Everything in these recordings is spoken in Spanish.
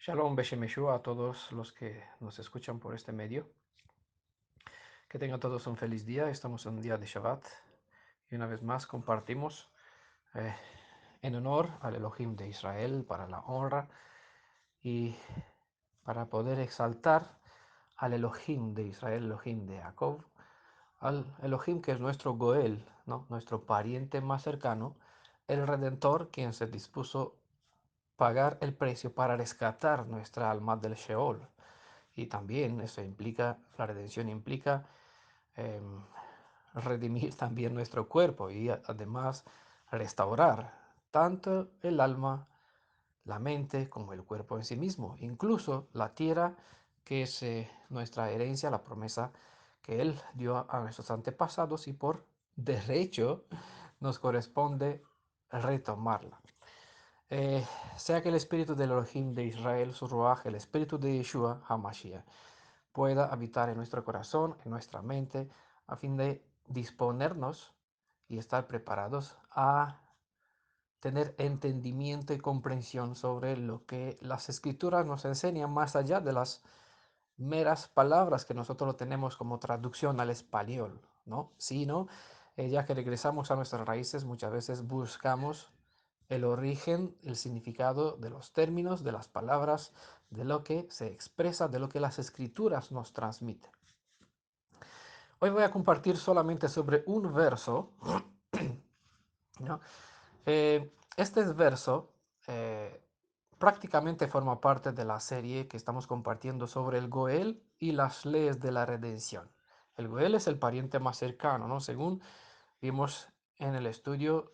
Shalom Beshem Yeshua a todos los que nos escuchan por este medio. Que tengan todos un feliz día. Estamos en un día de Shabbat y una vez más compartimos eh, en honor al Elohim de Israel, para la honra y para poder exaltar al Elohim de Israel, Elohim de Jacob, al Elohim que es nuestro Goel, ¿no? Nuestro pariente más cercano, el Redentor, quien se dispuso pagar el precio para rescatar nuestra alma del Sheol. Y también eso implica, la redención implica em, redimir también nuestro cuerpo y además restaurar tanto el alma, la mente como el cuerpo en sí mismo, incluso la tierra que es nuestra herencia, la promesa que Él dio a nuestros antepasados y por derecho nos corresponde retomarla. Eh, sea que el espíritu del Elohim de Israel, su Ruach, el espíritu de Yeshua, HaMashiach, pueda habitar en nuestro corazón, en nuestra mente, a fin de disponernos y estar preparados a tener entendimiento y comprensión sobre lo que las escrituras nos enseñan más allá de las meras palabras que nosotros tenemos como traducción al español, ¿no? Sino, ya que regresamos a nuestras raíces, muchas veces buscamos el origen, el significado de los términos, de las palabras, de lo que se expresa, de lo que las escrituras nos transmiten. Hoy voy a compartir solamente sobre un verso, ¿no? Este verso prácticamente forma parte de la serie que estamos compartiendo sobre el Goel y las leyes de la redención. El Goel es el pariente más cercano, ¿no? Según vimos en el estudio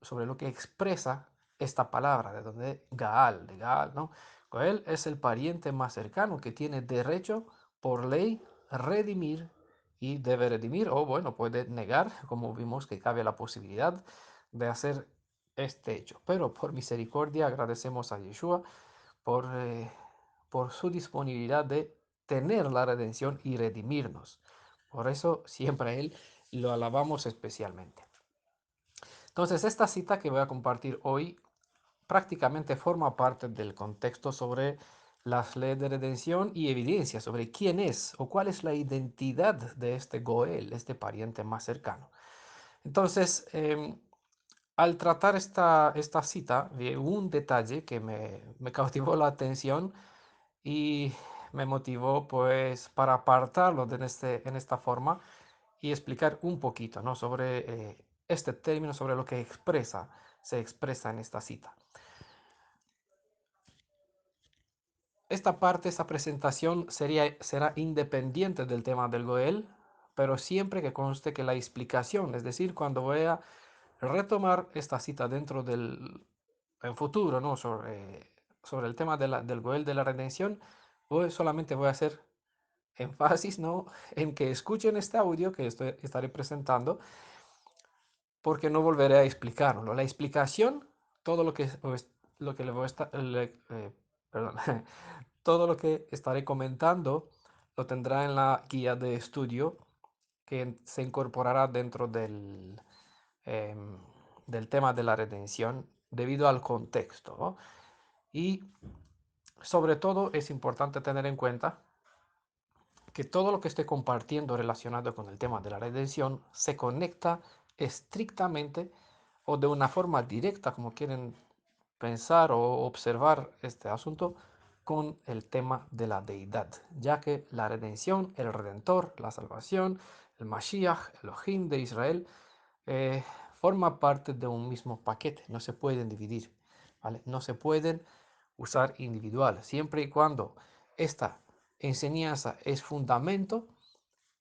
sobre lo que expresa esta palabra, de donde Gaal, de Gaal, ¿no? Goel es el pariente más cercano que tiene derecho por ley redimir y debe redimir, o bueno, puede negar, como vimos que cabe la posibilidad de hacer este hecho. Pero por misericordia agradecemos a Yeshua por, por su disponibilidad de tener la redención y redimirnos. Por eso siempre a Él lo alabamos especialmente. Entonces, esta cita que voy a compartir hoy prácticamente forma parte del contexto sobre las leyes de redención y evidencia sobre quién es o cuál es la identidad de este Goel, este pariente más cercano. Entonces, al tratar esta cita, vi un detalle que me cautivó la atención y me motivó pues para apartarlo en esta forma y explicar un poquito, ¿no? Sobre este término, sobre lo que se expresa en esta cita. Esta parte, esta presentación será independiente del tema del Goel, pero siempre que conste que la explicación, es decir, cuando voy a retomar esta cita dentro en futuro, ¿no? Sobre el tema del Goel de la redención, solamente voy a hacer énfasis, ¿no? En que escuchen este audio que estaré presentando, porque no volveré a explicarlo. La explicación, todo lo que, lo que le voy a estar, perdón, todo lo que estaré comentando lo tendrá en la guía de estudio que se incorporará dentro em, del tema de la redención debido al contexto, ¿no? Y sobre todo es importante tener en cuenta que todo lo que esté compartiendo relacionado con el tema de la redención se conecta estrictamente o de una forma directa, como quieren pensar o observar este asunto, con el tema de la deidad, ya que la redención, el redentor, la salvación, el Mashiach, el Elohim de Israel, eh, forma parte de un mismo paquete, no se pueden dividir, ¿vale? No se pueden usar individual, siempre y cuando esta enseñanza es fundamento,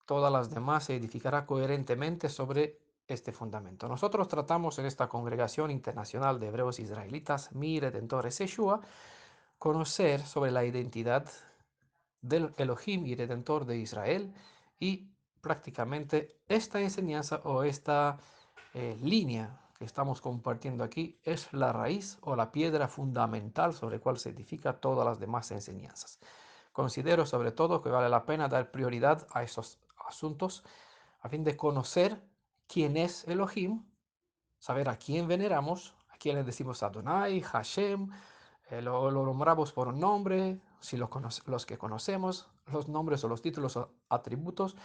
todas las demás se edificará coherentemente sobre este fundamento. Nosotros tratamos en esta congregación internacional de hebreos israelitas, mi redentor es Yeshua, conocer sobre la identidad del Elohim y redentor de Israel y prácticamente esta enseñanza o esta línea que estamos compartiendo aquí es la raíz o la piedra fundamental sobre la cual se edifica todas las demás enseñanzas. Considero sobre todo que vale la pena dar prioridad a esos asuntos a fin de conocer quién es Elohim, saber a quién veneramos, a quién le decimos Adonai, Hashem, Lo nombramos por un nombre, si los que conocemos, los nombres o los títulos o atributos,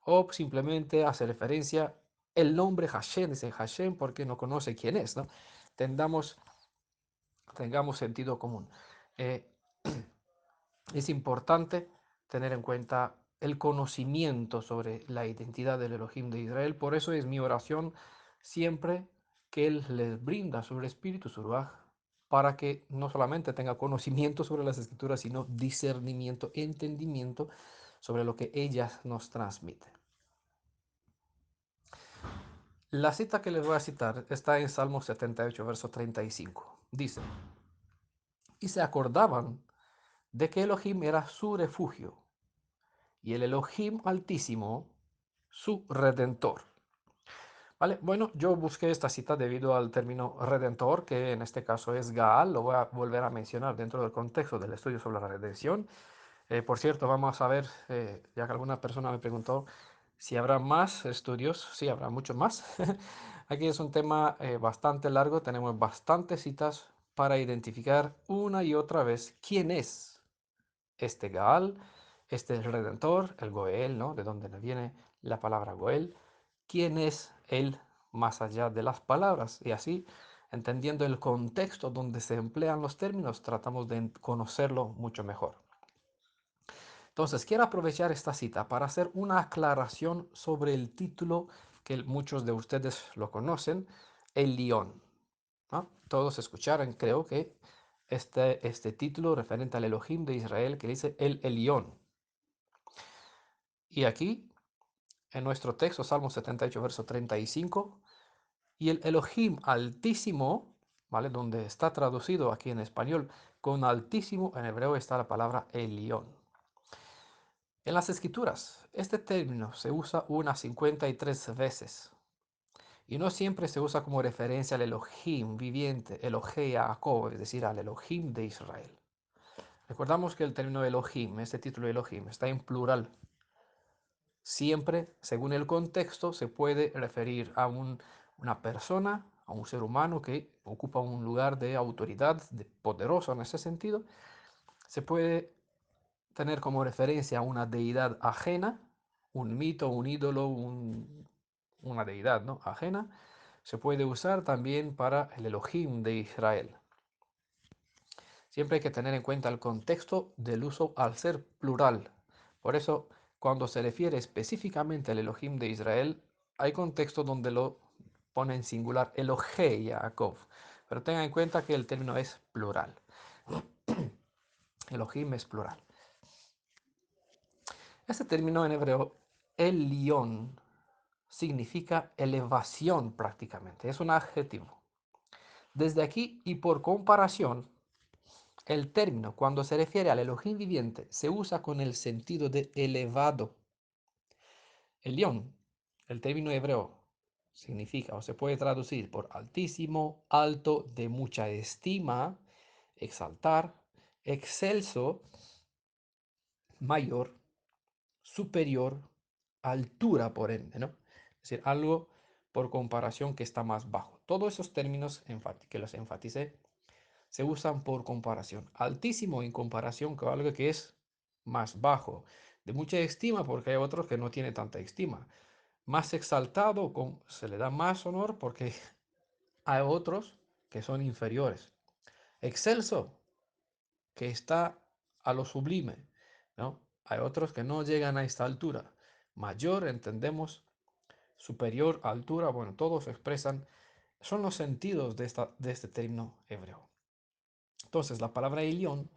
o simplemente hace referencia el nombre Hashem, dice Hashem porque no conoce quién es, ¿no? Tendamos, tengamos sentido común. Eh, es importante tener en cuenta el conocimiento sobre la identidad del Elohim de Israel. Por eso es mi oración siempre que Él les brinda sobre el Espíritu, su Ruaj, para que no solamente tenga conocimiento sobre las Escrituras, sino discernimiento, entendimiento sobre lo que ellas nos transmiten. La cita que les voy a citar está en Salmo 78, verso 35. Dice, y se acordaban de que Elohim era su refugio y el Elohim Altísimo su redentor. ¿Vale? Bueno, yo busqué esta cita debido al término redentor, que en este caso es Gaal, lo voy a volver a mencionar dentro del contexto del estudio sobre la redención. Por cierto, vamos a ver, ya que alguna persona me preguntó si habrá más estudios, sí, habrá mucho más. Aquí es un tema bastante largo, tenemos bastantes citas para identificar una y otra vez quién es este Gaal, este es el Redentor, el Goel, ¿no? De donde viene la palabra Goel. ¿Quién es él más allá de las palabras? Y así, entendiendo el contexto donde se emplean los términos, tratamos de conocerlo mucho mejor. Entonces, quiero aprovechar esta cita para hacer una aclaración sobre el título que muchos de ustedes lo conocen, el León, ¿no? Todos escucharon, creo que este título referente al Elohim de Israel que dice el Elión. Y aquí, en nuestro texto, Salmo 78, verso 35, y el Elohim altísimo, ¿vale? Donde está traducido aquí en español con altísimo, en hebreo está la palabra Elión. En las escrituras, este término se usa unas 53 veces y no siempre se usa como referencia al Elohim viviente, Elohei Jacob, es decir, al Elohim de Israel. Recordamos que el término Elohim, este título Elohim, está en plural. Siempre, según el contexto, se puede referir a una persona, a un ser humano que ocupa un lugar de autoridad, de poderoso en ese sentido. Se puede tener como referencia a una deidad ajena, un mito, un ídolo, una deidad, ¿no? Ajena. Se puede usar también para el Elohim de Israel. Siempre hay que tener en cuenta el contexto del uso al ser plural. Por eso, cuando se refiere específicamente al Elohim de Israel, hay contextos donde lo pone en singular Elohei Yaakov. Pero tengan en cuenta que el término es plural. Elohim es plural. Este término en hebreo, Elión, significa elevación prácticamente. Es un adjetivo. Desde aquí y por comparación, el término, cuando se refiere al Elohim viviente, se usa con el sentido de elevado. Elión, el término hebreo, significa o se puede traducir por altísimo, alto, de mucha estima, exaltar, excelso, mayor, superior, altura por ende, ¿no? Es decir, algo por comparación que está más bajo. Todos esos términos que los enfaticé se usan por comparación. Altísimo en comparación con algo que es más bajo. De mucha estima porque hay otros que no tienen tanta estima. Más exaltado se le da más honor porque hay otros que son inferiores. Excelso, que está a lo sublime, ¿no? Hay otros que no llegan a esta altura. Mayor, entendemos, superior, altura, bueno, todos expresan, son los sentidos de este término hebreo. Entonces, la palabra Elión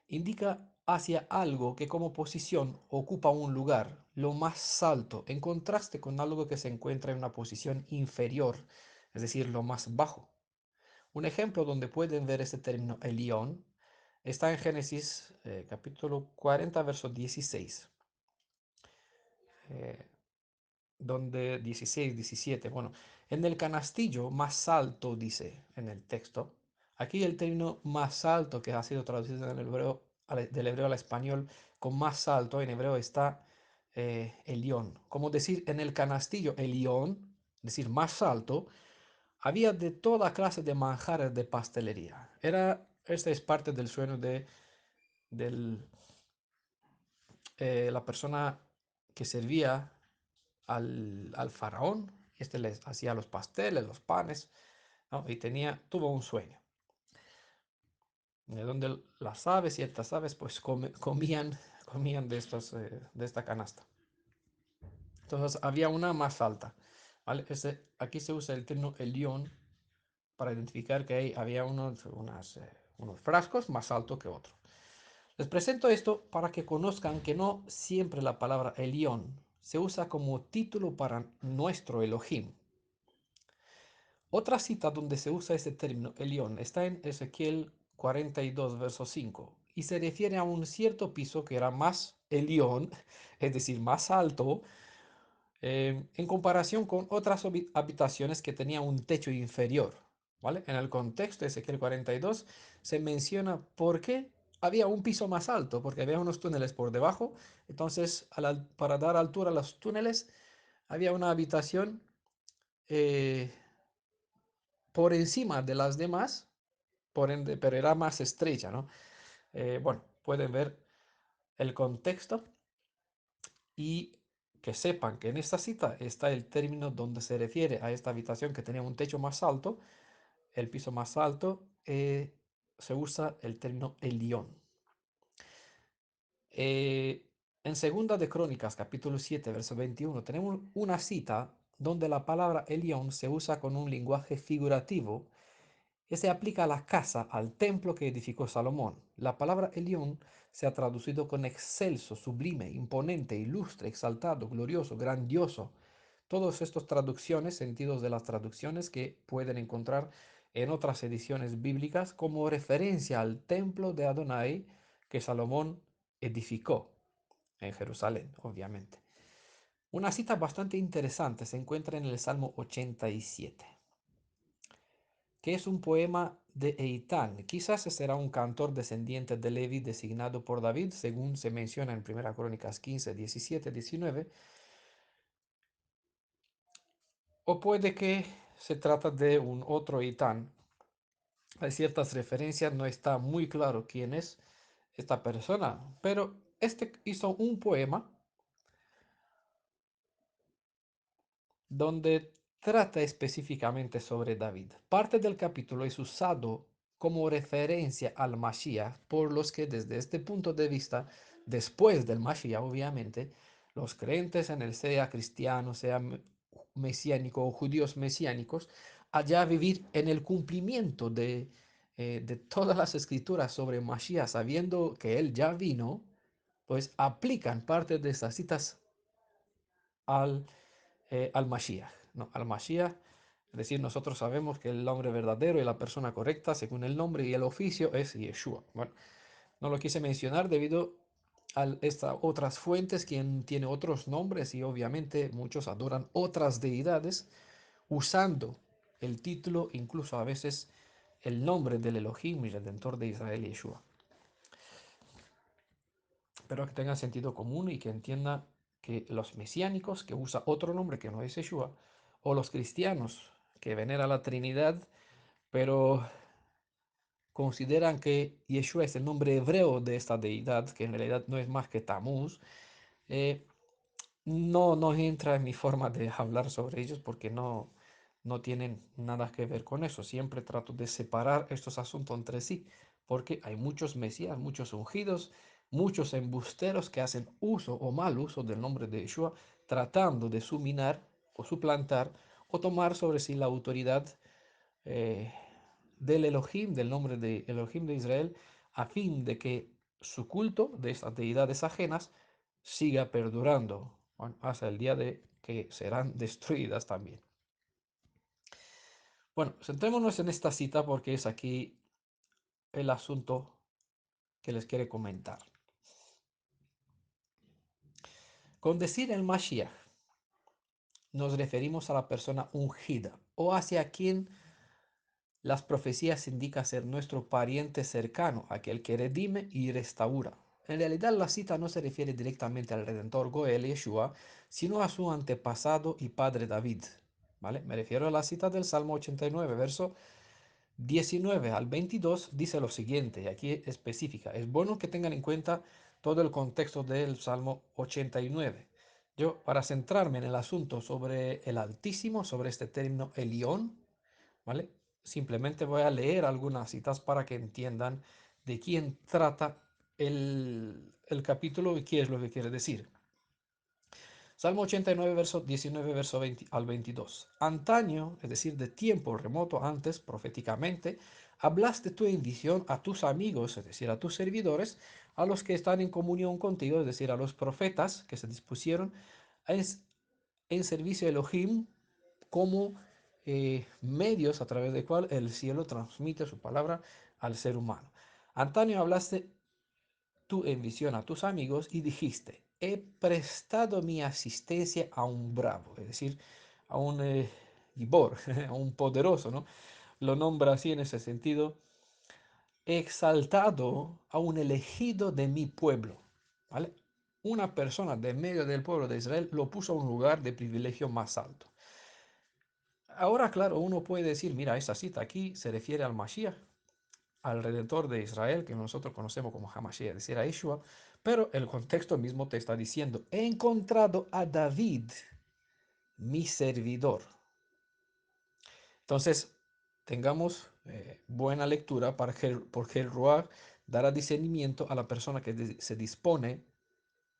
indica hacia algo que como posición ocupa un lugar, lo más alto, en contraste con algo que se encuentra en una posición inferior, es decir, lo más bajo. Un ejemplo donde pueden ver este término Elión está en Génesis capítulo 40, verso 16. Eh, donde 16, 17, bueno, en el canastillo más alto, dice en el texto. Aquí el término más alto que ha sido traducido en el hebreo, del hebreo al español con más alto, en hebreo está Elión. Como decir, en el canastillo Elión, es decir, más alto, había de toda clase de manjares de pastelería. Era Este es parte del sueño de la persona que servía al faraón. Este les hacía los pasteles, los panes, ¿no? Y tuvo un sueño, de donde las aves, ciertas aves, pues comían de esta canasta. Entonces había una más alta, ¿vale? Aquí se usa el término elión para identificar que había unos frascos más altos que otros. Les presento esto para que conozcan que no siempre la palabra Elión se usa como título para nuestro Elohim. Otra cita donde se usa ese término Elión está en Ezequiel 42, verso 5, y se refiere a un cierto piso que era más Elión, es decir, más alto, en comparación con otras habitaciones que tenían un techo inferior. ¿Vale? En el contexto de Ezequiel 42 se menciona por qué había un piso más alto, porque había unos túneles por debajo. Entonces, para dar altura a los túneles, había una habitación eh, por encima de las demás, por ende, pero era más estrecha, ¿no? Bueno, pueden ver el contexto y que sepan que en esta cita está el término donde se refiere a esta habitación que tenía un techo más alto, el piso más alto, se usa el término Elión. Eh, en Segunda de Crónicas, capítulo 7 verso 21 tenemos una cita donde la palabra Elión se usa con un lenguaje figurativo que se aplica a la casa, al templo que edificó Salomón. La palabra Elión se ha traducido con excelso, sublime, imponente, ilustre, exaltado, glorioso, grandioso. Todos estos traducciones, sentidos de las traducciones que pueden encontrar en otras ediciones bíblicas como referencia al templo de Adonai que Salomón edificó en Jerusalén, obviamente. Una cita bastante interesante se encuentra en el Salmo 87, que es un poema de Eitán. Quizás será un cantor descendiente de Levi designado por David, según se menciona en 1 Crónicas 15, 17, 19, o puede que se trata de un otro Eitán. Hay ciertas referencias, no está muy claro quién es esta persona, pero este hizo un poema donde trata específicamente sobre David. Parte del capítulo es usado como referencia al Mashiach, por los que desde este punto de vista, después del Mashiach, obviamente, los creyentes en el sea cristiano, sea mesiánico o judíos mesiánicos, allá vivir en el cumplimiento de todas las escrituras sobre Mashiach, sabiendo que él ya vino, pues aplican parte de esas citas al al Mashiach, ¿no? Al Mashiach, es decir, nosotros sabemos que el nombre verdadero y la persona correcta, según el nombre y el oficio, es Yeshua. Bueno, no lo quise mencionar debido a estas otras fuentes, quien tiene otros nombres y obviamente muchos adoran otras deidades usando el título, incluso a veces el nombre del Elohim y Redentor de Israel, Yeshua. Pero que tenga sentido común y que entienda que los mesiánicos, que usa otro nombre que no es Yeshua, o los cristianos, que veneran la Trinidad, pero consideran que Yeshua es el nombre hebreo de esta deidad, que en realidad no es más que Tamuz, eh, no entra en mi forma de hablar sobre ellos porque no tienen nada que ver con eso. Siempre trato de separar estos asuntos entre sí, porque hay muchos mesías, muchos ungidos, muchos embusteros que hacen uso o mal uso del nombre de Yeshua, tratando de suminar o suplantar o tomar sobre sí la autoridad eh, del Elohim, del nombre de Elohim de Israel, a fin de que su culto de estas deidades ajenas siga perdurando, bueno, hasta el día de que serán destruidas también. Bueno, centrémonos en esta cita porque es aquí el asunto que les quiero comentar. Con decir el Mashiach, nos referimos a la persona ungida o hacia quien las profecías indican ser nuestro pariente cercano, aquel que redime y restaura. En realidad la cita no se refiere directamente al Redentor Goel Yeshua, sino a su antepasado y padre David. ¿Vale? Me refiero a la cita del Salmo 89, verso 19 al 22 dice lo siguiente, y aquí especifica. Es bueno que tengan en cuenta todo el contexto del Salmo 89. Yo, para centrarme en el asunto sobre el Altísimo, sobre este término Elión, ¿vale? Simplemente voy a leer algunas citas para que entiendan de quién trata el capítulo y qué es lo que quiere decir. Salmo 89, verso 19, verso 20 al 22. Antaño, es decir, de tiempo remoto antes, proféticamente, hablaste tú en visión a tus amigos, es decir, a tus servidores, a los que están en comunión contigo, es decir, a los profetas que se dispusieron en, en servicio de Elohim como medios a través del cual el cielo transmite su palabra al ser humano. Antaño hablaste tú en visión a tus amigos y dijiste, he prestado mi asistencia a un bravo, es decir, a un gibor, a un poderoso, ¿no? Lo nombra así en ese sentido, he exaltado a un elegido de mi pueblo, ¿vale? Una persona de medio del pueblo de Israel lo puso a un lugar de privilegio más alto. Ahora, claro, uno puede decir, mira, esa cita aquí se refiere al Mashiach, al Redentor de Israel, que nosotros conocemos como Hamashiach, es decir, a Yeshua, pero el contexto mismo te está diciendo, he encontrado a David, mi servidor. Entonces, tengamos buena lectura para que, porque el Ruach dará discernimiento a la persona que se dispone a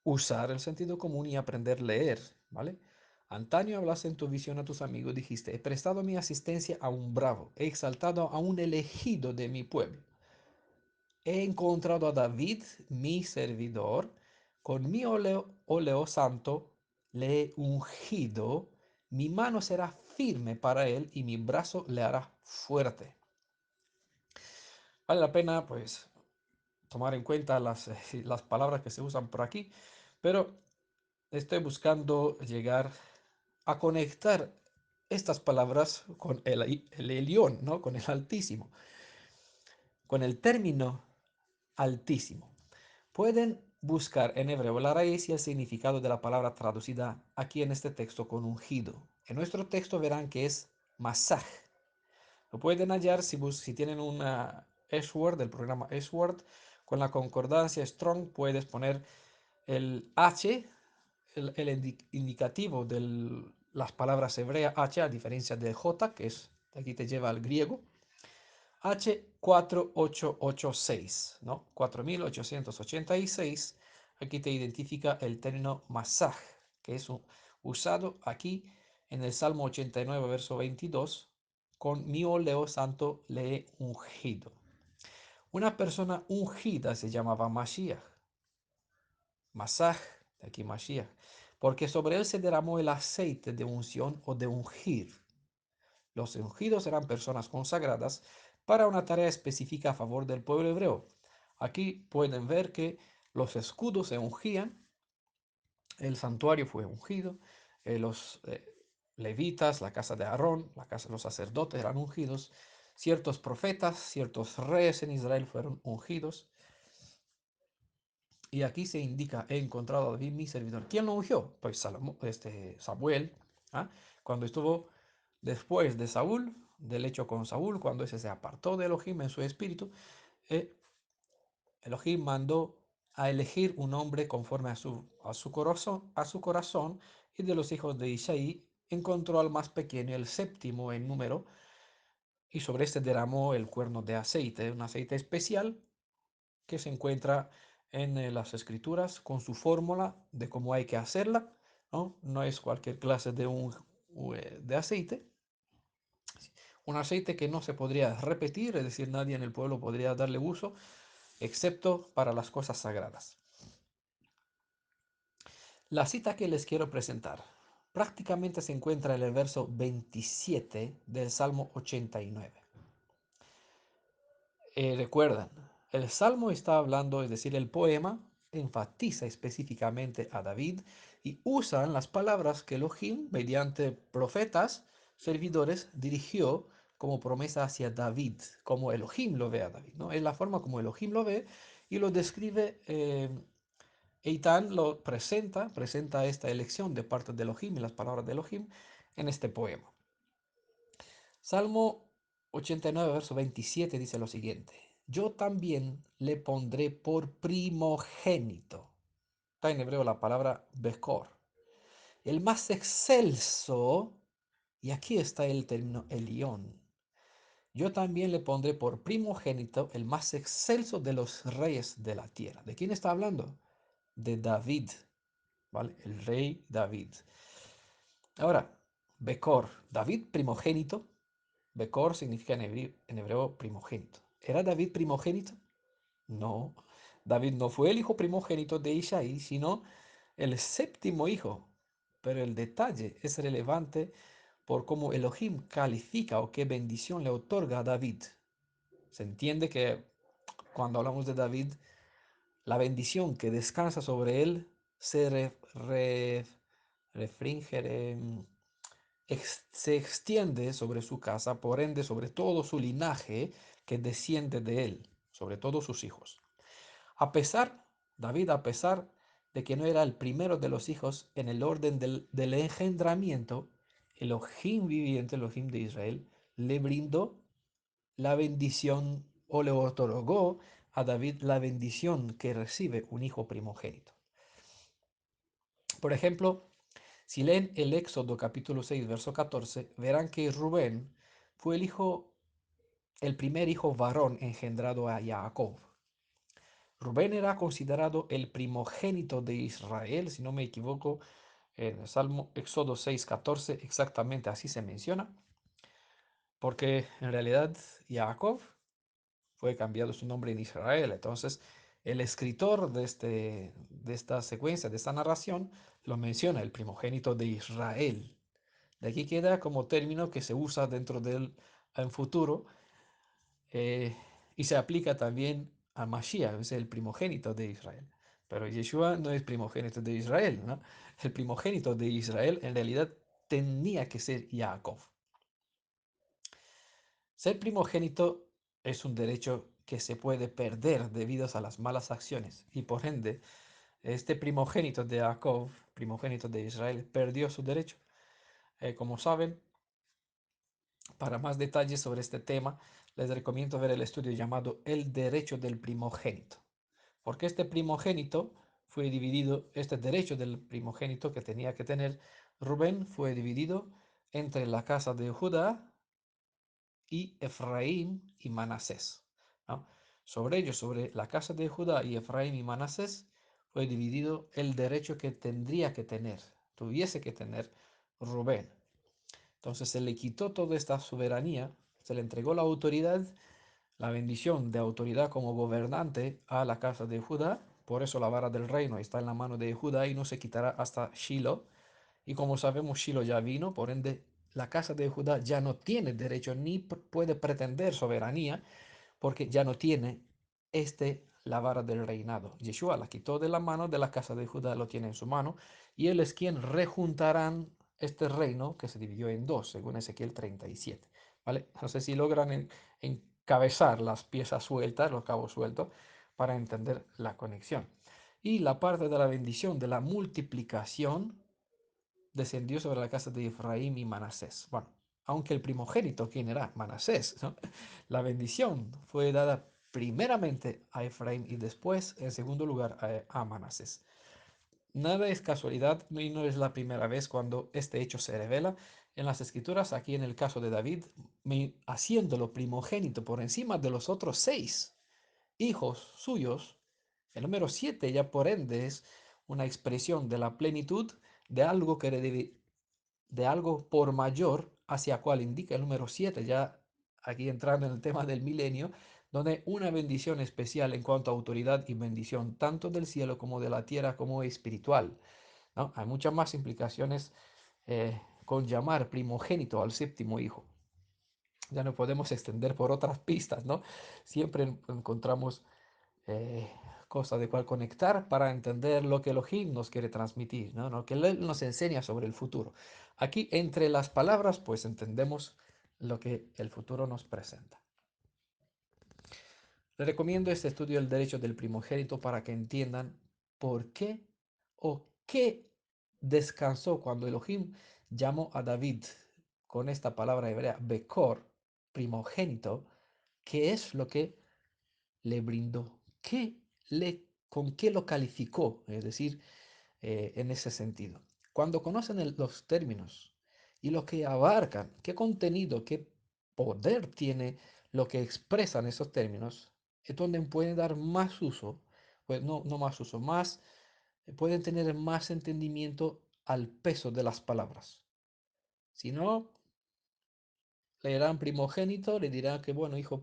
usar el sentido común y aprender a leer, ¿vale? Antaño hablaste en tu visión a tus amigos, dijiste, he prestado mi asistencia a un bravo, he exaltado a un elegido de mi pueblo. He encontrado a David, mi servidor, con mi óleo santo le he ungido, mi mano será firme para él y mi brazo le hará fuerte. Vale la pena, pues, tomar en cuenta las palabras que se usan por aquí, pero estoy buscando llegar a conectar estas palabras con el Elión, ¿no? Con el Altísimo, con el término Altísimo. Pueden buscar en hebreo la raíz y el significado de la palabra traducida aquí en este texto con ungido. En nuestro texto verán que es masaj. Lo pueden hallar si tienen una Word, del programa Word, con la concordancia Strong puedes poner el H, el indicativo de las palabras hebreas H, a diferencia de J, que es, aquí te lleva al griego, H4886, ¿no? 4886. Aquí te identifica el término masaj, que es usado aquí en el Salmo 89, verso 22, con mi óleo santo le he ungido. Una persona ungida se llamaba Mashiach, Masaj, de aquí Mashiach, porque sobre él se derramó el aceite de unción o de ungir. Los ungidos eran personas consagradas para una tarea específica a favor del pueblo hebreo. Aquí pueden ver que los escudos se ungían, el santuario fue ungido, los levitas, la casa de Aarón, la casa de los sacerdotes eran ungidos, ciertos profetas, ciertos reyes en Israel fueron ungidos. Y aquí se indica, he encontrado a David mi servidor. ¿Quién lo ungió? Pues Samuel, ¿ah? Cuando estuvo después de Saúl, del hecho con Saúl, cuando ese se apartó de Elohim en su espíritu, eh, Elohim mandó a elegir un hombre conforme a su corazón, y de los hijos de Isaí encontró al más pequeño, el séptimo en número, y sobre este derramó el cuerno de aceite, un aceite especial que se encuentra en las escrituras con su fórmula de cómo hay que hacerla, ¿no? No es cualquier clase de aceite, un aceite que no se podría repetir, es decir, nadie en el pueblo podría darle uso, excepto para las cosas sagradas. La cita que les quiero presentar prácticamente se encuentra en el verso 27 del Salmo 89. Recuerdan, el salmo está hablando, es decir, el poema enfatiza específicamente a David y usan las palabras que Elohim, mediante profetas, servidores, dirigió como promesa hacia David, como Elohim lo ve a David, ¿no? Es la forma como Elohim lo ve y lo describe. Eitan lo presenta esta elección de parte de Elohim y las palabras de Elohim en este poema. Salmo 89, verso 27 dice lo siguiente. Yo también le pondré por primogénito. Está en hebreo la palabra Bekor. El más excelso, y aquí está el término Elión. Yo también le pondré por primogénito el más excelso de los reyes de la tierra. ¿De quién está hablando? De David, ¿vale? El rey David. Ahora, Becor, David primogénito. Becor significa en hebreo primogénito. ¿Era David primogénito? No. David no fue el hijo primogénito de Isaí, sino el séptimo hijo. Pero el detalle es relevante por cómo Elohim califica o qué bendición le otorga a David. Se entiende que cuando hablamos de David, la bendición que descansa sobre él se refrigere, se extiende sobre su casa, por ende sobre todo su linaje que desciende de él, sobre todos sus hijos. A pesar, David, a pesar de que no era el primero de los hijos en el orden del engendramiento, Elohim viviente, Elohim de Israel, le brindó la bendición o le otorgó a David la bendición que recibe un hijo primogénito. Por ejemplo, si leen el Éxodo capítulo 6, verso 14, verán que Rubén fue el primer hijo varón engendrado a Jacob. Rubén era considerado el primogénito de Israel, si no me equivoco, en el Salmo Éxodo 6, 14, exactamente así se menciona, porque en realidad Jacob fue cambiado su nombre en Israel. Entonces, el escritor de esta secuencia, de esta narración, lo menciona, el primogénito de Israel. De aquí queda como término que se usa dentro del en futuro eh, y se aplica también a Mashiach, es el primogénito de Israel. Pero Yeshua no es primogénito de Israel, ¿no? El primogénito de Israel en realidad tenía que ser Jacob. Ser primogénito es un derecho que se puede perder debido a las malas acciones y por ende este primogénito de Jacob, primogénito de Israel, perdió su derecho. Como saben, para más detalles sobre este tema, les recomiendo ver el estudio llamado El derecho del primogénito, porque este primogénito fue dividido, este derecho del primogénito que tenía que tener Rubén fue dividido entre la casa de Judá y Efraín y Manasés, ¿no? Sobre ellos, sobre la casa de Judá y Efraín y Manasés, fue dividido el derecho que tendría que tener, tuviese que tener Rubén. Entonces se le quitó toda esta soberanía, se le entregó la autoridad, la bendición de autoridad como gobernante a la casa de Judá. Por eso la vara del reino está en la mano de Judá y no se quitará hasta Shiloh. Y como sabemos, Shiloh ya vino, por ende, la casa de Judá ya no tiene derecho ni puede pretender soberanía, porque ya no tiene la vara del reinado. Yeshua la quitó de la mano de la casa de Judá, lo tiene en su mano, y él es quien rejuntarán este reino que se dividió en dos, según Ezequiel 37. ¿Vale? No sé si logran encabezar las piezas sueltas, los cabos sueltos, para entender la conexión. Y la parte de la bendición, de la multiplicación, descendió sobre la casa de Efraín y Manasés. Bueno, aunque el primogénito, ¿quién era? Manasés, ¿no? La bendición fue dada primeramente a Efraín y después, en segundo lugar, a Manasés. Nada es casualidad y no es la primera vez cuando este hecho se revela en las escrituras, aquí en el caso de David, haciéndolo primogénito por encima de los otros seis hijos suyos. El número 7 ya por ende es una expresión de la plenitud de algo que de algo por mayor, hacia cual indica el número 7 ya aquí entrando en el tema del milenio, donde una bendición especial en cuanto a autoridad y bendición, tanto del cielo como de la tierra, como espiritual, ¿no? Hay muchas más implicaciones con llamar primogénito al séptimo hijo. Ya no podemos extender por otras pistas, ¿no? Siempre encontramos eh, cosa de cual conectar para entender lo que Elohim nos quiere transmitir, ¿no? Lo que Él nos enseña sobre el futuro. Aquí, entre las palabras, pues entendemos lo que el futuro nos presenta. Les recomiendo este estudio del derecho del primogénito para que entiendan por qué o qué descansó cuando Elohim llamó a David con esta palabra hebrea, Bekor, primogénito, ¿qué es lo que le brindó? ¿Con qué lo calificó? Es decir, en ese sentido. Cuando conocen los términos y lo que abarcan, qué contenido, qué poder tiene lo que expresan esos términos, es donde pueden dar más uso, pues no más uso, pueden tener más entendimiento al peso de las palabras. Si no, le dirán primogénito, le dirán que bueno, hijo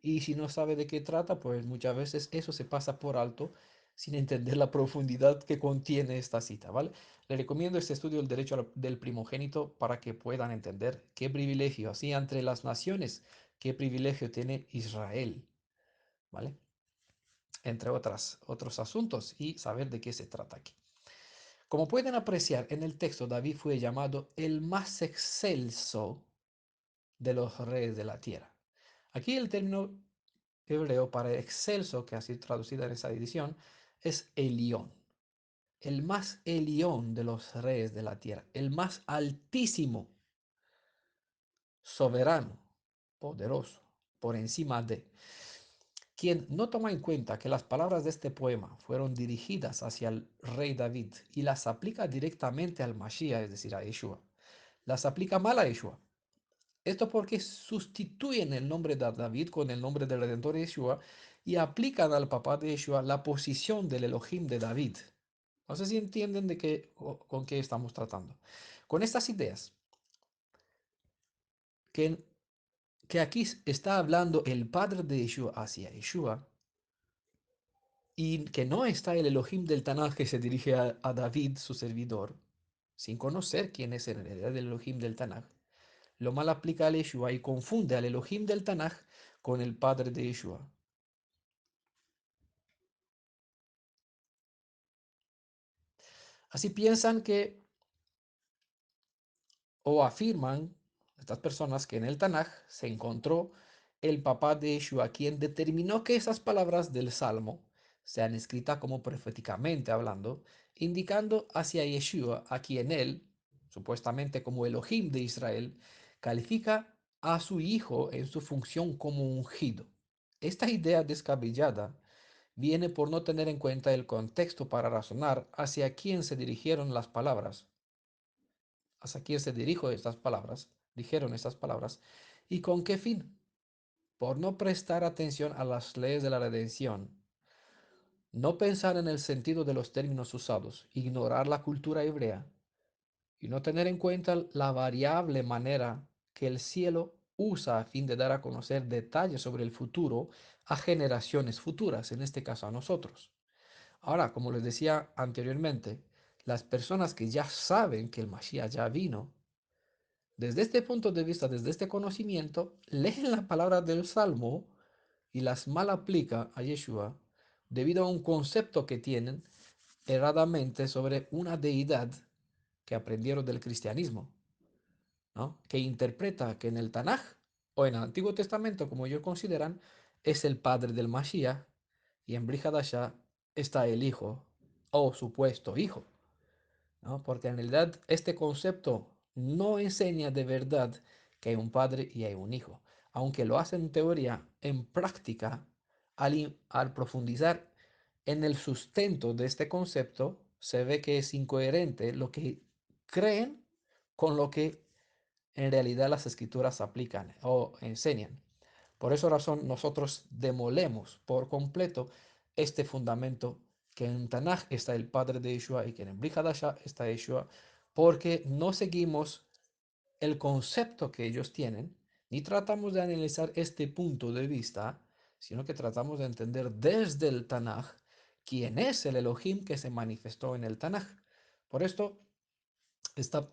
y si no sabe de qué trata, pues muchas veces eso se pasa por alto sin entender la profundidad que contiene esta cita, ¿vale? Le recomiendo este estudio del derecho del primogénito para que puedan entender qué privilegio, así entre las naciones, qué privilegio tiene Israel, ¿vale? Entre otros asuntos y saber de qué se trata aquí. Como pueden apreciar en el texto, David fue llamado el más excelso de los reyes de la tierra. Aquí el término hebreo para excelso, que ha sido traducida en esa edición, es Elión. El más Elión de los reyes de la tierra. El más altísimo, soberano, poderoso, por encima de. Quien no toma en cuenta que las palabras de este poema fueron dirigidas hacia el rey David y las aplica directamente al Mashiach, es decir, a Yeshua, las aplica mal a Yeshua. Esto porque sustituyen el nombre de David con el nombre del Redentor Yeshua y aplican al papá de Yeshua la posición del Elohim de David. No sé si entienden con qué estamos tratando. Con estas ideas, que, que aquí está hablando el padre de Yeshua hacia Yeshua y que no está el Elohim del Tanaj que se dirige a David, su servidor, sin conocer quién es en realidad el Elohim del Tanaj, lo mal aplica al Yeshua y confunde al Elohim del Tanaj con el padre de Yeshua. Así piensan que o afirman estas personas que en el Tanaj se encontró el papá de Yeshua, quien determinó que esas palabras del Salmo sean escritas como proféticamente hablando, indicando hacia Yeshua, a quien él, supuestamente como Elohim de Israel, califica a su hijo en su función como ungido. Esta idea descabellada viene por no tener en cuenta el contexto para razonar hacia quién se dirigieron las palabras, hacia quién se dirijo estas palabras, dijeron estas palabras, y con qué fin. Por no prestar atención a las leyes de la redención, no pensar en el sentido de los términos usados, ignorar la cultura hebrea y no tener en cuenta la variable manera que el cielo usa a fin de dar a conocer detalles sobre el futuro a generaciones futuras, en este caso a nosotros. Ahora, como les decía anteriormente, las personas que ya saben que el Mashiach ya vino, desde este punto de vista, desde este conocimiento, leen la palabra del Salmo y las mal aplica a Yeshua debido a un concepto que tienen erradamente sobre una deidad que aprendieron del cristianismo, ¿no? Que interpreta que en el Tanaj o en el Antiguo Testamento, como ellos consideran, es el padre del Mashiach y en Bri Hadashah está el hijo o supuesto hijo, ¿no? Porque en realidad este concepto no enseña de verdad que hay un padre y hay un hijo, aunque lo hace en teoría, en práctica, al profundizar en el sustento de este concepto, se ve que es incoherente lo que creen con lo que en realidad las escrituras aplican o enseñan. Por esa razón nosotros demolemos por completo este fundamento que en Tanaj está el padre de Yeshua y que en Brit Hadashah está Yeshua, porque no seguimos el concepto que ellos tienen, ni tratamos de analizar este punto de vista, sino que tratamos de entender desde el Tanaj quién es el Elohim que se manifestó en el Tanaj. Por esto, esta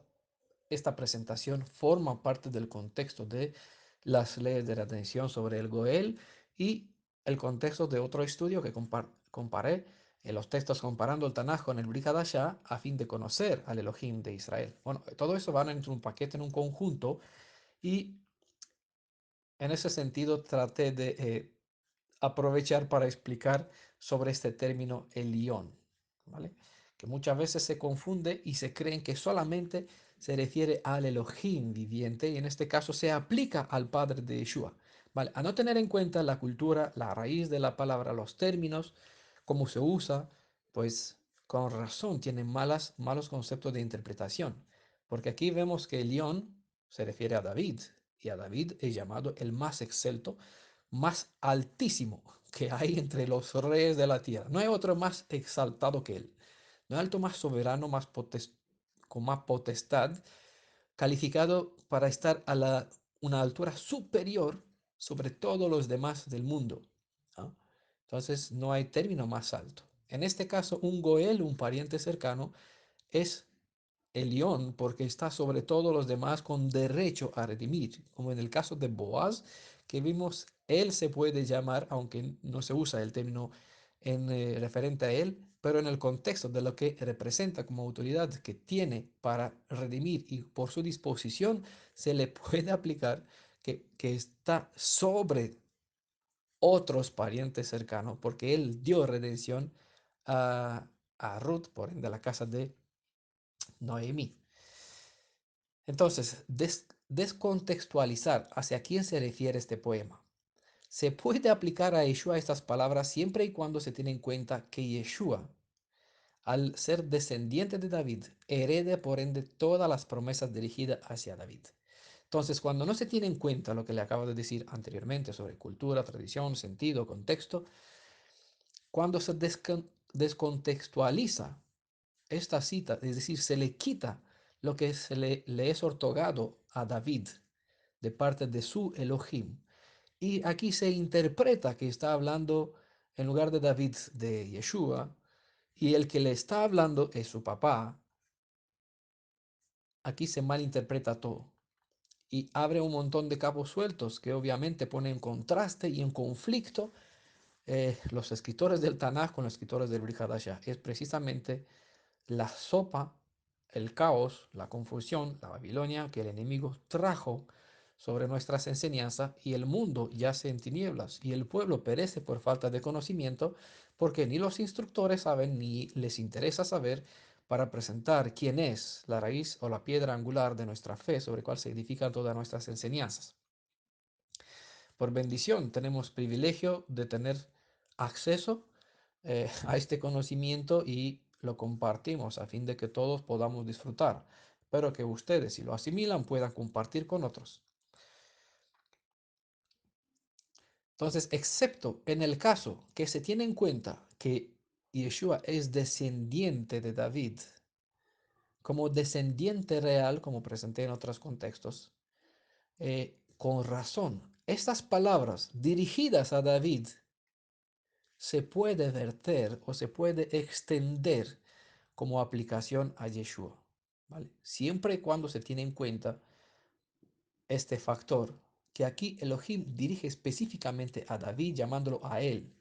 esta presentación forma parte del contexto de las leyes de retención sobre el Goel y el contexto de otro estudio que comparé en los textos comparando el Tanaj con el Brit Hadashah a fin de conocer al Elohim de Israel. Bueno, todo eso va en un paquete, en un conjunto, y en ese sentido traté de aprovechar para explicar sobre este término Elión, ¿vale? Que muchas veces se confunde y se creen que solamente se refiere al Elohim viviente y en este caso se aplica al padre de Yeshua. ¿Vale? A no tener en cuenta la cultura, la raíz de la palabra, los términos, cómo se usa, pues con razón tienen malos conceptos de interpretación. Porque aquí vemos que Elión se refiere a David y a David es llamado el más excelto, más altísimo que hay entre los reyes de la tierra. No hay otro más exaltado que él. No hay alto más soberano, con más potestad, calificado para estar a una altura superior sobre todos los demás del mundo. ¿Ah? Entonces no hay término más alto. En este caso, un Goel, un pariente cercano, es Elión porque está sobre todos los demás con derecho a redimir, como en el caso de Boaz, que vimos, él se puede llamar, aunque no se usa el término referente a él, pero en el contexto de lo que representa como autoridad que tiene para redimir y por su disposición se le puede aplicar que está sobre otros parientes cercanos, porque él dio redención a, a Ruth, por ende, a la casa de Noemí. Entonces, descontextualizar hacia quién se refiere este poema. Se puede aplicar a Yeshua estas palabras siempre y cuando se tiene en cuenta que Yeshua, al ser descendiente de David, herede por ende todas las promesas dirigidas hacia David. Entonces, cuando no se tiene en cuenta lo que le acabo de decir anteriormente sobre cultura, tradición, sentido, contexto, cuando se descontextualiza esta cita, es decir, se le quita lo que le es otorgado a David de parte de su Elohim. Y aquí se interpreta que está hablando en lugar de David de Yeshua, y el que le está hablando es su papá. Aquí se malinterpreta todo y abre un montón de cabos sueltos que obviamente pone en contraste y en conflicto los escritores del Tanaj con los escritores del Brit Hadashah. Es precisamente la sopa, el caos, la confusión, la Babilonia que el enemigo trajo sobre nuestras enseñanzas y el mundo yace en tinieblas y el pueblo perece por falta de conocimiento porque ni los instructores saben ni les interesa saber para presentar quién es la raíz o la piedra angular de nuestra fe sobre cual se edifican todas nuestras enseñanzas. Por bendición tenemos privilegio de tener acceso a este conocimiento y lo compartimos a fin de que todos podamos disfrutar, pero que ustedes, si lo asimilan, puedan compartir con otros. Entonces, excepto en el caso que se tiene en cuenta que Yeshua es descendiente de David, como descendiente real, como presenté en otros contextos, con razón, estas palabras dirigidas a David se puede verter o se puede extender como aplicación a Yeshua, ¿vale? Siempre y cuando se tiene en cuenta este factor, que aquí Elohim dirige específicamente a David llamándolo a él,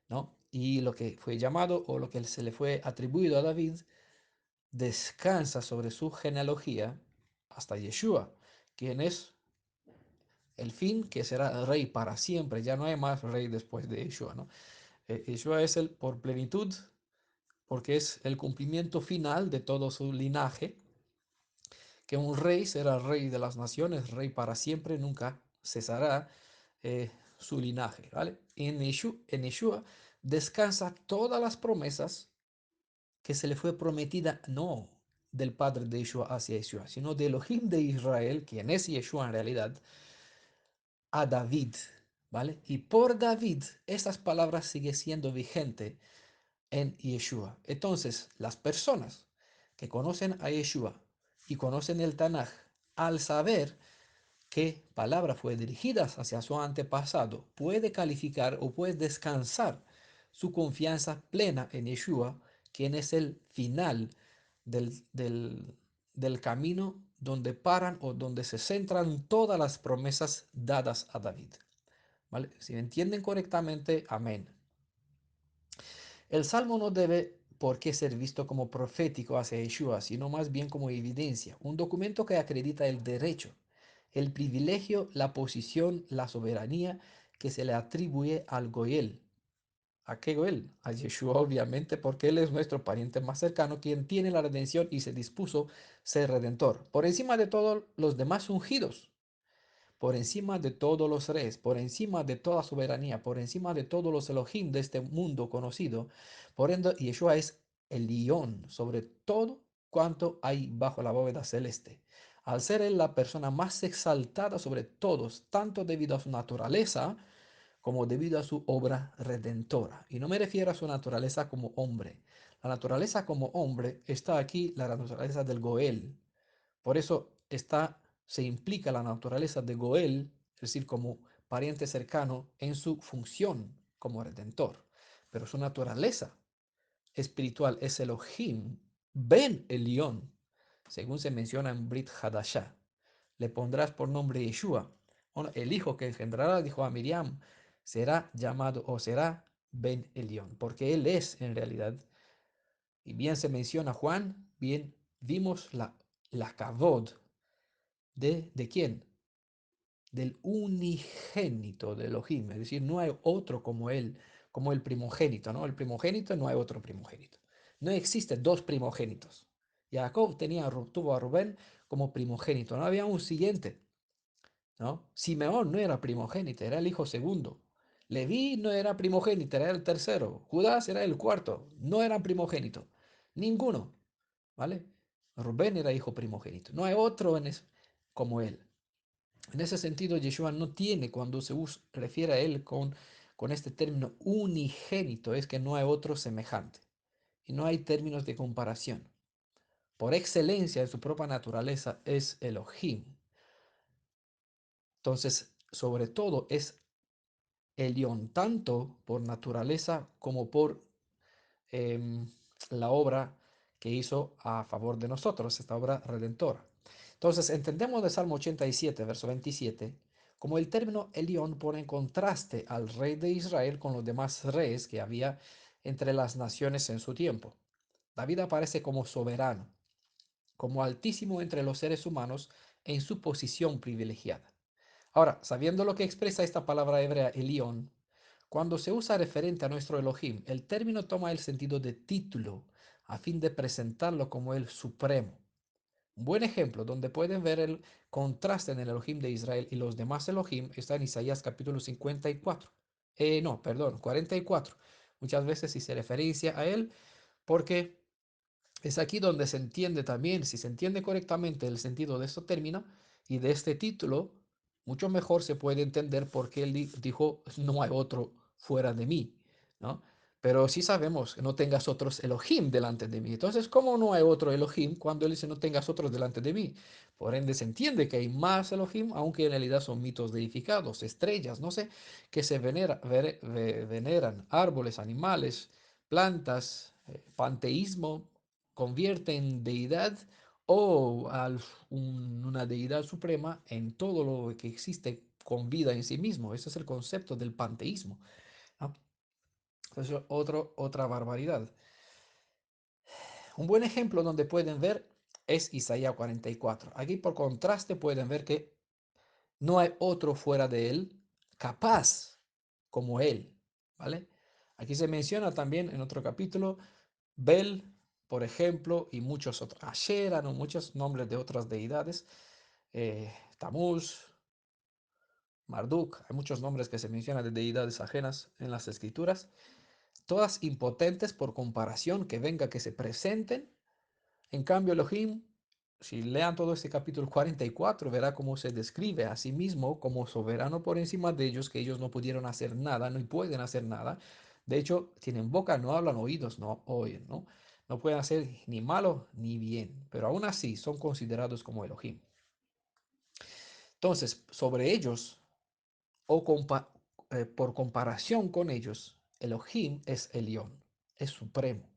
¿no? Y lo que fue llamado o lo que se le fue atribuido a David descansa sobre su genealogía hasta Yeshua, quien es el fin que será rey para siempre, ya no hay más rey después de Yeshua, ¿no? Yeshua es el por plenitud, porque es el cumplimiento final de todo su linaje, que un rey será rey de las naciones, rey para siempre, nunca cesará su linaje, ¿vale? En Yeshua descansa todas las promesas que se le fue prometida, no del Padre de Yeshua hacia Yeshua, sino de Elohim de Israel, quien es Yeshua en realidad, a David, ¿vale? Y por David, estas palabras siguen siendo vigentes en Yeshua. Entonces, las personas que conocen a Yeshua y conocen el Tanaj, al saber qué palabra fue dirigida hacia su antepasado, puede calificar o puede descansar su confianza plena en Yeshua, quien es el final del camino donde paran o donde se centran todas las promesas dadas a David. ¿Vale? Si me entienden correctamente, amén. El salmo no debe por qué ser visto como profético hacia Yeshua, sino más bien como evidencia, un documento que acredita el derecho, el privilegio, la posición, la soberanía que se le atribuye al Goel, ¿A qué Goel? A Yeshua, obviamente, porque Él es nuestro pariente más cercano, quien tiene la redención y se dispuso ser redentor. Por encima de todos los demás ungidos, por encima de todos los reyes, por encima de toda soberanía, por encima de todos los Elohim de este mundo conocido. Por ende, Yeshua es el león sobre todo cuanto hay bajo la bóveda celeste. Al ser él la persona más exaltada sobre todos, tanto debido a su naturaleza, como debido a su obra redentora. Y no me refiero a su naturaleza como hombre. La naturaleza como hombre está aquí, la naturaleza del Goel. Por eso se implica la naturaleza de Goel, es decir, como pariente cercano, en su función como redentor. Pero su naturaleza espiritual es Elohim, Ben Elión, según se menciona en Brit Hadashah. Le pondrás por nombre Yeshua. Bueno, el hijo que engendrará, dijo a Miriam, será llamado o será Ben Elión, porque él es en realidad, y bien se menciona Juan, bien vimos la kavod ¿de quién? Del unigénito de Elohim, es decir, no hay otro como él, como el primogénito, ¿no? El primogénito no hay otro primogénito. No existen dos primogénitos. Jacob tuvo a Rubén como primogénito, no había un siguiente, ¿no? Simeón no era primogénito, era el hijo segundo. Leví no era primogénito, era el tercero. Judas era el cuarto, no eran primogénito. Ninguno, ¿vale? Rubén era hijo primogénito. No hay otro como él. En ese sentido, Yeshua no tiene, cuando refiere a él con este término unigénito, es que no hay otro semejante. Y no hay términos de comparación. Por excelencia, en su propia naturaleza, es Elohim. Entonces, sobre todo, es Elión, tanto por naturaleza como por em, la obra que hizo a favor de nosotros, esta obra redentora. Entonces, entendemos de Salmo 87, verso 27, como el término Elión pone en contraste al rey de Israel con los demás reyes que había entre las naciones en su tiempo. David aparece como soberano, como altísimo entre los seres humanos en su posición privilegiada. Ahora, sabiendo lo que expresa esta palabra hebrea Elión, cuando se usa referente a nuestro Elohim, el término toma el sentido de título a fin de presentarlo como el supremo. Un buen ejemplo donde pueden ver el contraste en el Elohim de Israel y los demás Elohim está en Isaías capítulo 54. No, perdón, 44. Muchas veces si se referencia a él porque es aquí donde se entiende también, si se entiende correctamente el sentido de este término y de este título, mucho mejor se puede entender por qué él dijo, no hay otro fuera de mí, ¿no? Pero sí sabemos que no tengas otros Elohim delante de mí. Entonces, ¿cómo no hay otro Elohim cuando él dice no tengas otros delante de mí? Por ende, se entiende que hay más Elohim, aunque en realidad son mitos deificados, estrellas, no sé, que se veneran, árboles, animales, plantas, panteísmo, convierte en deidad o una deidad suprema en todo lo que existe con vida en sí mismo. Ese es el concepto del panteísmo, ¿no? Entonces, otra barbaridad. Un buen ejemplo donde pueden ver es Isaías 44. Aquí por contraste pueden ver que no hay otro fuera de él capaz como él, ¿vale? Aquí se menciona también en otro capítulo Bel, por ejemplo, y muchos otros, Asherah, ¿no? Muchos nombres de otras deidades, Tamuz, Marduk, hay muchos nombres que se mencionan de deidades ajenas en las escrituras, todas impotentes por comparación, que venga que se presenten. En cambio, Elohim, si lean todo este capítulo 44, verá cómo se describe a sí mismo como soberano por encima de ellos, que ellos no pudieron hacer nada, no pueden hacer nada. De hecho, tienen boca, no hablan, oídos, no oyen, ¿no? No pueden hacer ni malo ni bien, pero aún así son considerados como Elohim. Entonces, sobre ellos, o por comparación con ellos, Elohim es Elión, es supremo.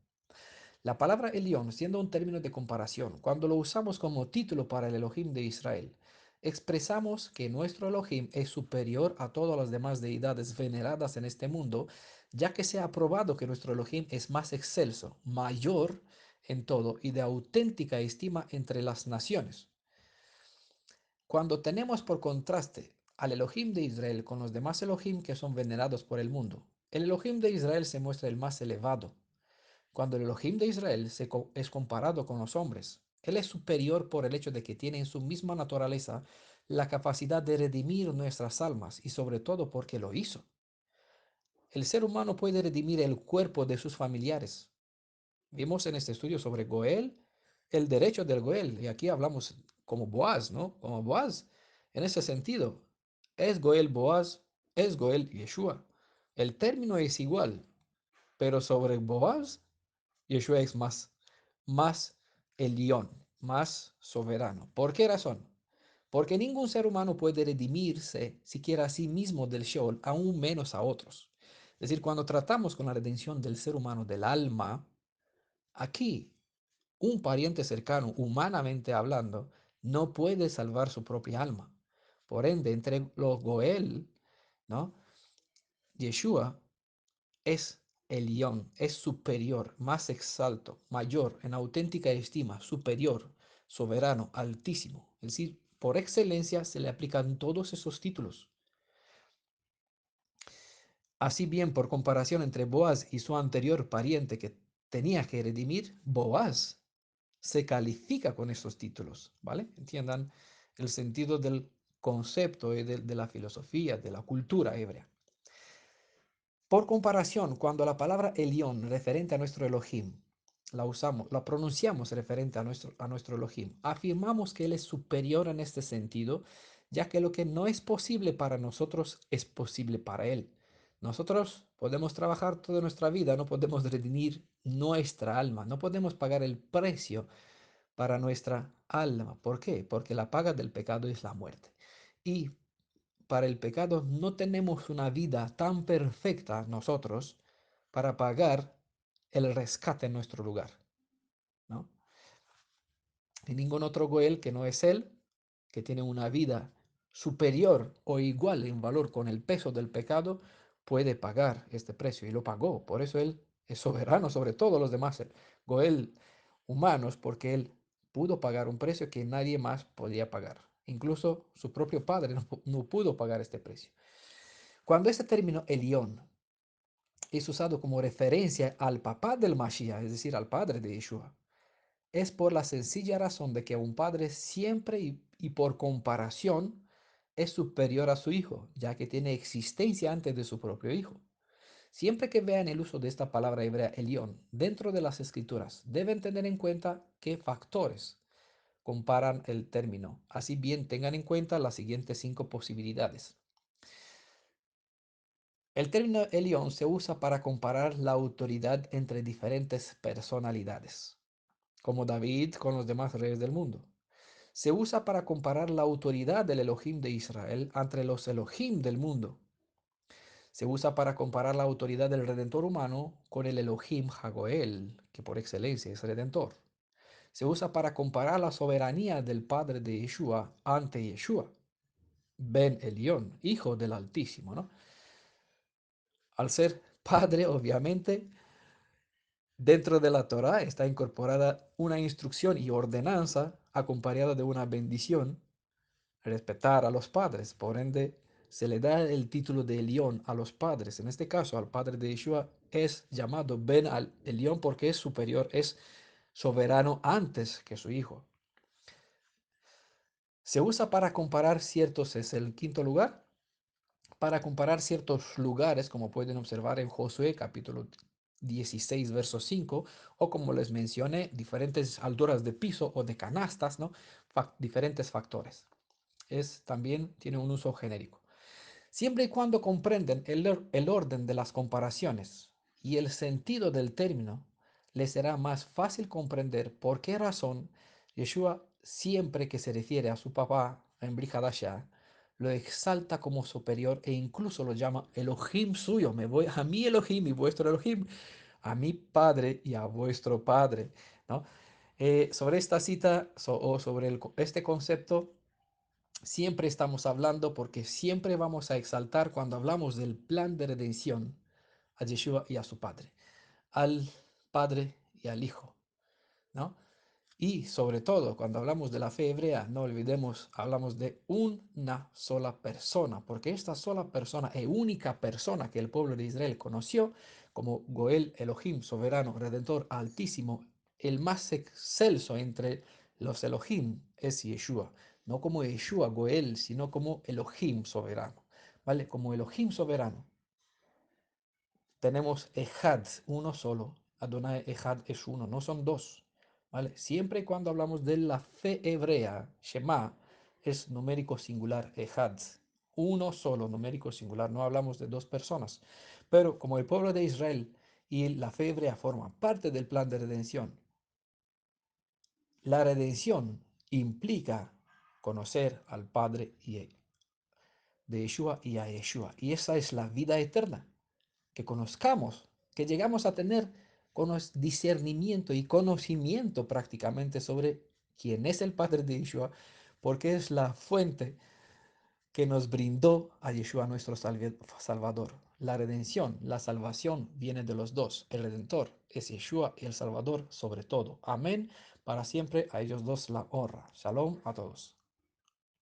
La palabra Elión, siendo un término de comparación, cuando lo usamos como título para el Elohim de Israel, expresamos que nuestro Elohim es superior a todas las demás deidades veneradas en este mundo, ya que se ha probado que nuestro Elohim es más excelso, mayor en todo y de auténtica estima entre las naciones. Cuando tenemos por contraste al Elohim de Israel con los demás Elohim que son venerados por el mundo, El Elohim de Israel se muestra el más elevado. Cuando el Elohim de Israel es comparado con los hombres, Él es superior por el hecho de que tiene en su misma naturaleza la capacidad de redimir nuestras almas y sobre todo porque lo hizo. El ser humano puede redimir el cuerpo de sus familiares. Vimos en este estudio sobre Goel el derecho del Goel y aquí hablamos como Boaz, ¿no? Como Boaz. En ese sentido, es Goel Boaz, es Goel Yeshua. El término es igual, pero sobre Boaz Yeshua es más Elión, más soberano. ¿Por qué razón? Porque ningún ser humano puede redimirse siquiera a sí mismo del Sheol, aún menos a otros. Es decir, cuando tratamos con la redención del ser humano, del alma, aquí un pariente cercano, humanamente hablando, no puede salvar su propia alma. Por ende, entre los Goel, ¿no? Yeshua es Elión, es superior, más exalto, mayor, en auténtica estima, superior, soberano, altísimo. Es decir, por excelencia se le aplican todos esos títulos. Así bien, por comparación entre Boaz y su anterior pariente que tenía que redimir, Boaz se califica con esos títulos, ¿vale? Entiendan el sentido del concepto y de la filosofía, de la cultura hebrea. Por comparación, cuando la palabra Elión referente a nuestro Elohim la usamos, la pronunciamos referente a nuestro Elohim, afirmamos que Él es superior en este sentido, ya que lo que no es posible para nosotros es posible para Él. Nosotros podemos trabajar toda nuestra vida, no podemos redimir nuestra alma, no podemos pagar el precio para nuestra alma. ¿Por qué? Porque la paga del pecado es la muerte. Y para el pecado no tenemos una vida tan perfecta nosotros para pagar el rescate en nuestro lugar, ¿no? Y ningún otro Goel que no es él, que tiene una vida superior o igual en valor con el peso del pecado, puede pagar este precio y lo pagó. Por eso él es soberano sobre todos los demás Goel humanos, porque él pudo pagar un precio que nadie más podía pagar. Incluso su propio padre no pudo pagar este precio. Cuando este término Elión es usado como referencia al papá del Mashiach, es decir, al padre de Yeshua, es por la sencilla razón de que un padre siempre y por comparación es superior a su hijo, ya que tiene existencia antes de su propio hijo. Siempre que vean el uso de esta palabra hebrea Elión dentro de las escrituras, deben tener en cuenta qué factores comparan el término. Así bien, tengan en cuenta las siguientes 5 posibilidades. El término Elión se usa para comparar la autoridad entre diferentes personalidades, como David con los demás reyes del mundo. Se usa para comparar la autoridad del Elohim de Israel entre los Elohim del mundo. Se usa para comparar la autoridad del Redentor humano con el Elohim Hagoel, que por excelencia es Redentor. Se usa para comparar la soberanía del Padre de Yeshua ante Yeshua, Ben Elión, Hijo del Altísimo, ¿no? Al ser Padre, obviamente, dentro de la Torá está incorporada una instrucción y ordenanza acompañada de una bendición, respetar a los padres. Por ende, se le da el título de Elión a los padres. En este caso, al padre de Yeshua es llamado Ben al Elión porque es superior, es soberano antes que su hijo. Se usa para comparar ciertos, es el quinto lugar, para comparar ciertos lugares, como pueden observar en Josué capítulo 16, verso 5, o como les mencioné, diferentes alturas de piso o de canastas, ¿no? Diferentes factores. También tiene un uso genérico. Siempre y cuando comprenden el orden de las comparaciones y el sentido del término, les será más fácil comprender por qué razón Yeshua, siempre que se refiere a su papá en Brihadashah, lo exalta como superior e incluso lo llama Elohim suyo. Me voy a mi Elohim y vuestro Elohim, a mi padre y a vuestro padre, ¿no? Sobre esta cita o sobre este concepto siempre estamos hablando porque siempre vamos a exaltar cuando hablamos del plan de redención a Yeshua y a su Padre, al Padre y al Hijo, ¿no? Y sobre todo, cuando hablamos de la fe hebrea, no olvidemos, hablamos de una sola persona, porque esta sola persona es única persona que el pueblo de Israel conoció como Goel Elohim, soberano, redentor, altísimo, el más excelso entre los Elohim es Yeshua, no como Yeshua, Goel, sino como Elohim soberano, ¿vale? Como Elohim soberano. Tenemos Ejad, uno solo. Adonai Ejad es uno, no son dos. ¿Vale? Siempre y cuando hablamos de la fe hebrea, Shema, es numérico singular, Ejad. Uno solo, numérico singular. No hablamos de dos personas. Pero como el pueblo de Israel y la fe hebrea forman parte del plan de redención, la redención implica conocer al Padre y de Yeshua y a Yeshua. Y esa es la vida eterna, que conozcamos, que llegamos a tener discernimiento y conocimiento prácticamente sobre quién es el Padre de Yeshua, porque es la fuente que nos brindó a Yeshua nuestro Salvador. La redención, la salvación viene de los dos. El Redentor es Yeshua y el Salvador sobre todo. Amén. Para siempre a ellos dos la honra. Shalom a todos.